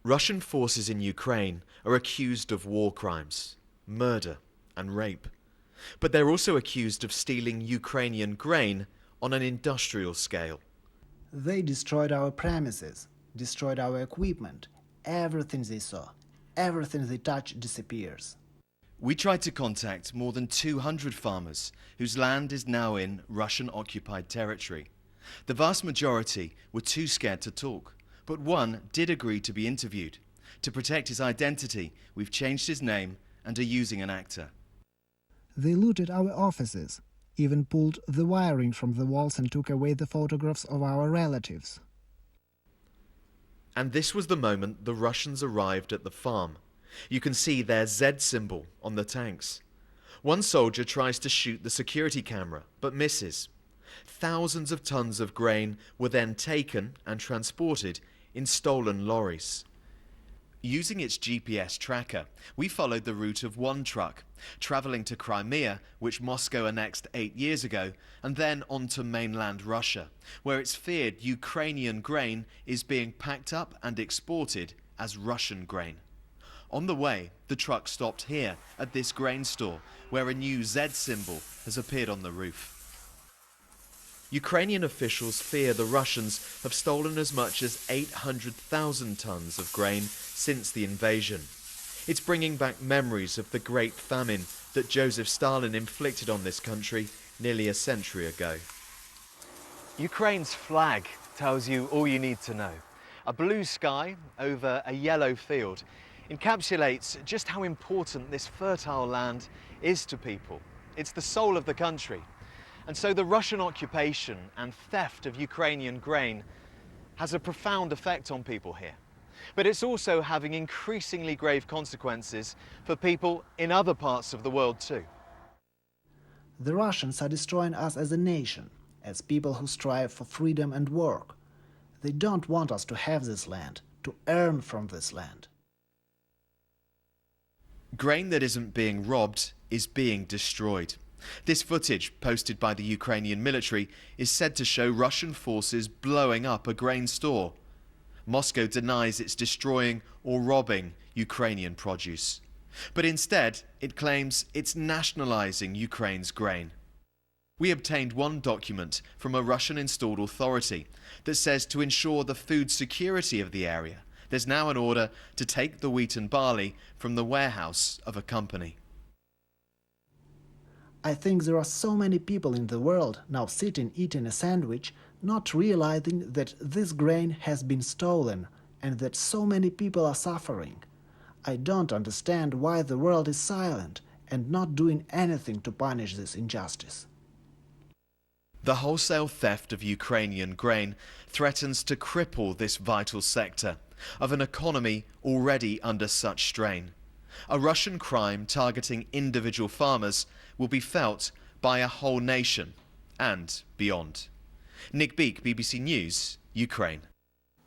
Russian forces in Ukraine are accused of war crimes, murder and rape. But they're also accused of stealing Ukrainian grain on an industrial scale. They destroyed our premises, destroyed our equipment. Everything they saw, everything they touch disappears. We tried to contact more than 200 farmers whose land is now in Russian-occupied territory. The vast majority were too scared to talk, but one did agree to be interviewed. To protect his identity, we've changed his name and are using an actor. They looted our offices, even pulled the wiring from the walls and took away the photographs of our relatives. And this was the moment the Russians arrived at the farm. You can see their Z symbol on the tanks. One soldier tries to shoot the security camera, but misses. Thousands of tons of grain were then taken and transported in stolen lorries. Using its GPS tracker, we followed the route of one truck, travelling to Crimea, which Moscow annexed 8 years ago, and then on to mainland Russia, where it's feared Ukrainian grain is being packed up and exported as Russian grain. On the way, the truck stopped here at this grain store, where a new Z symbol has appeared on the roof. Ukrainian officials fear the Russians have stolen as much as 800,000 tons of grain since the invasion. It's bringing back memories of the Great Famine that Joseph Stalin inflicted on this country nearly a century ago. Ukraine's flag tells you all you need to know. A blue sky over a yellow field encapsulates just how important this fertile land is to people. It's the soul of the country. And so the Russian occupation and theft of Ukrainian grain has a profound effect on people here. But it's also having increasingly grave consequences for people in other parts of the world too. The Russians are destroying us as a nation, as people who strive for freedom and work. They don't want us to have this land, to earn from this land. Grain that isn't being robbed is being destroyed. This footage, posted by the Ukrainian military, is said to show Russian forces blowing up a grain store. Moscow denies it's destroying or robbing Ukrainian produce. But instead, it claims it's nationalizing Ukraine's grain. We obtained one document from a Russian-installed authority that says to ensure the food security of the area, there's now an order to take the wheat and barley from the warehouse of a company. I think there are so many people in the world now sitting eating a sandwich, not realizing that this grain has been stolen and that so many people are suffering. I don't understand why the world is silent and not doing anything to punish this injustice. The wholesale theft of Ukrainian grain threatens to cripple this vital sector of an economy already under such strain. A Russian crime targeting individual farmers will be felt by a whole nation and beyond. Nick Beak, BBC News, Ukraine.